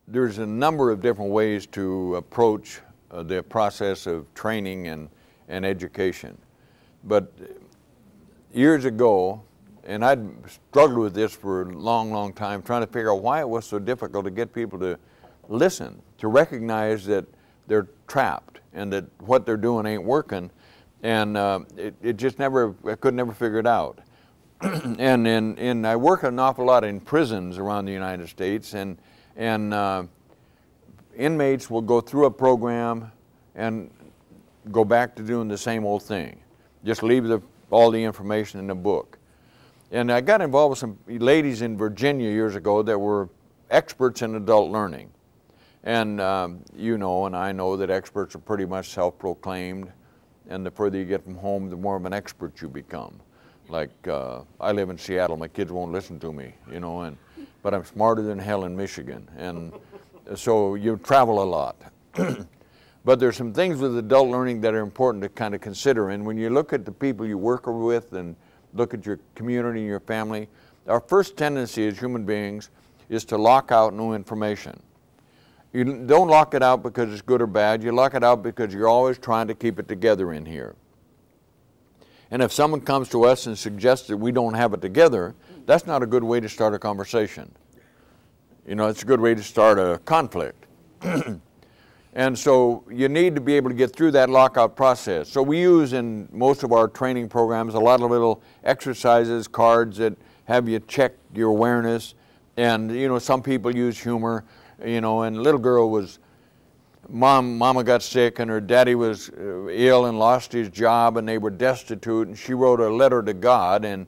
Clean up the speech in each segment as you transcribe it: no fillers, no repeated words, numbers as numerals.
there's a number of different ways to approach the process of training and education. But years ago, and I'd struggled with this for a long, long time, trying to figure out why it was so difficult to get people to listen, to recognize that they're trapped and that what they're doing ain't working, and it just never, I could never figure it out. And I work an awful lot in prisons around the United States, and inmates will go through a program and go back to doing the same old thing. Just leave all the information in the book. And I got involved with some ladies in Virginia years ago that were experts in adult learning. And you know, and I know that experts are pretty much self-proclaimed, and the further you get from home, the more of an expert you become. Like, I live in Seattle, my kids won't listen to me, you know, but I'm smarter than hell in Michigan. And so you travel a lot. But there's some things with adult learning that are important to kind of consider. And when you look at the people you work with and look at your community and your family, our first tendency as human beings is to lock out new information. You don't lock it out because it's good or bad. You lock it out because you're always trying to keep it together in here. And if someone comes to us and suggests that we don't have it together, that's not a good way to start a conversation. You know, it's a good way to start a conflict. And so you need to be able to get through that lockout process. So we use in most of our training programs a lot of little exercises, cards that have you check your awareness. And, you know, some people use humor, you know, and a little girl was, mama got sick and her daddy was ill and lost his job and they were destitute, and she wrote a letter to God and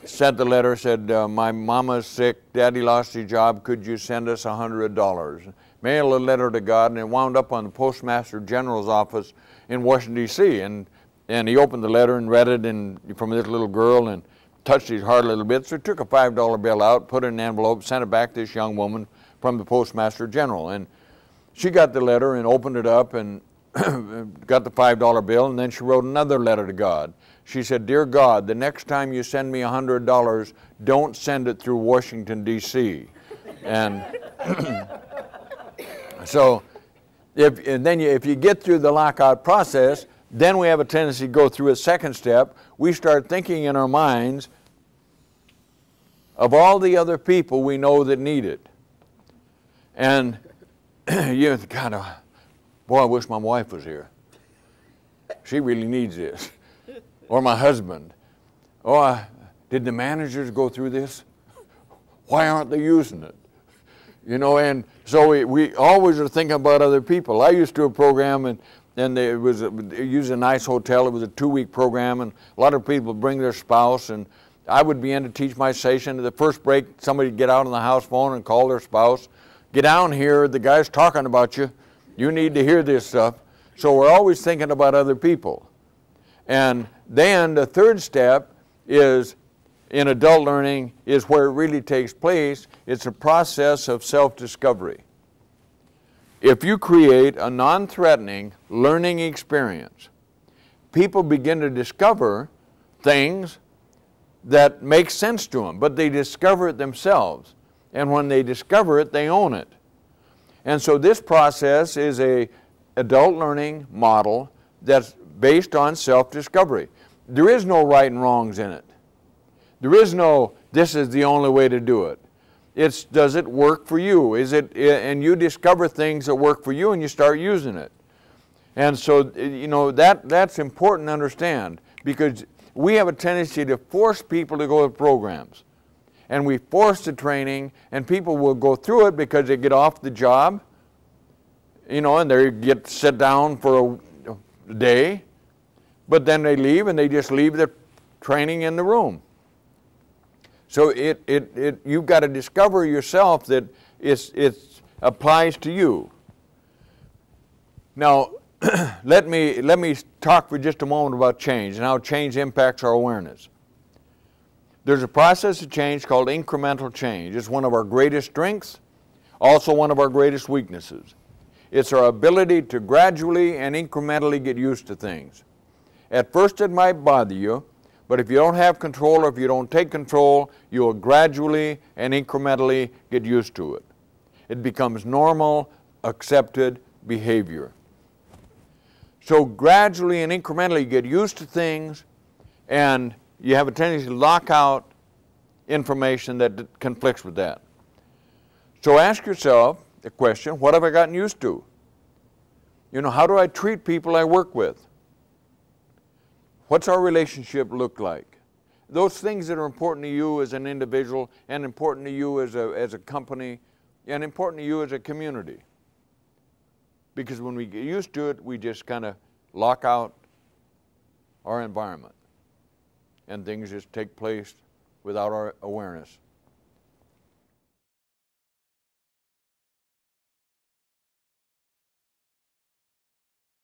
sent the letter, said, my mama's sick, daddy lost his job, could you send us $100? Mailed a letter to God, and it wound up on the Postmaster General's office in Washington, D.C. And he opened the letter and read it from this little girl and touched his heart a little bit. So he took a $5 bill out, put it in an envelope, sent it back to this young woman from the Postmaster General. And she got the letter and opened it up and got the $5 bill, and then she wrote another letter to God. She said, "Dear God, the next time you send me $100, don't send it through Washington, D.C." And so if you get through the lockout process, then we have a tendency to go through a second step. We start thinking in our minds of all the other people we know that need it. And you kind of, boy, I wish my wife was here. She really needs this. Or my husband. Oh, did the managers go through this? Why aren't they using it? You know, and so we always are thinking about other people. I used to do a program, and it was a nice hotel. It was a 2-week program, and a lot of people bring their spouse, and I would be in to teach my session. At the first break, somebody would get out on the house phone and call their spouse. Get down here, the guy's talking about you. You need to hear this stuff. So we're always thinking about other people. And then the third step is, in adult learning, is where it really takes place. It's a process of self-discovery. If you create a non-threatening learning experience, people begin to discover things that make sense to them, but they discover it themselves. And when they discover it, they own it. And so this process is an adult learning model that's based on self-discovery. There is no right and wrongs in it. There is no, this is the only way to do it. It's, does it work for you? And you discover things that work for you and you start using it. And so, you know, that's important to understand, because we have a tendency to force people to go to programs. And we force the training, and people will go through it because they get off the job, you know, and they get sit down for a day, but then they leave and they just leave the training in the room. So you've got to discover yourself that it applies to you. Now, let me talk for just a moment about change and how change impacts our awareness. There's a process of change called incremental change. It's one of our greatest strengths, also one of our greatest weaknesses. It's our ability to gradually and incrementally get used to things. At first it might bother you, but if you don't have control, or if you don't take control, you'll gradually and incrementally get used to it. It becomes normal, accepted behavior. So gradually and incrementally you get used to things, and you have a tendency to lock out information that conflicts with that. So ask yourself the question, what have I gotten used to? You know, how do I treat people I work with? What's our relationship look like? Those things that are important to you as an individual, and important to you as a company, and important to you as a community. Because when we get used to it, we just kind of lock out our environment, and things just take place without our awareness.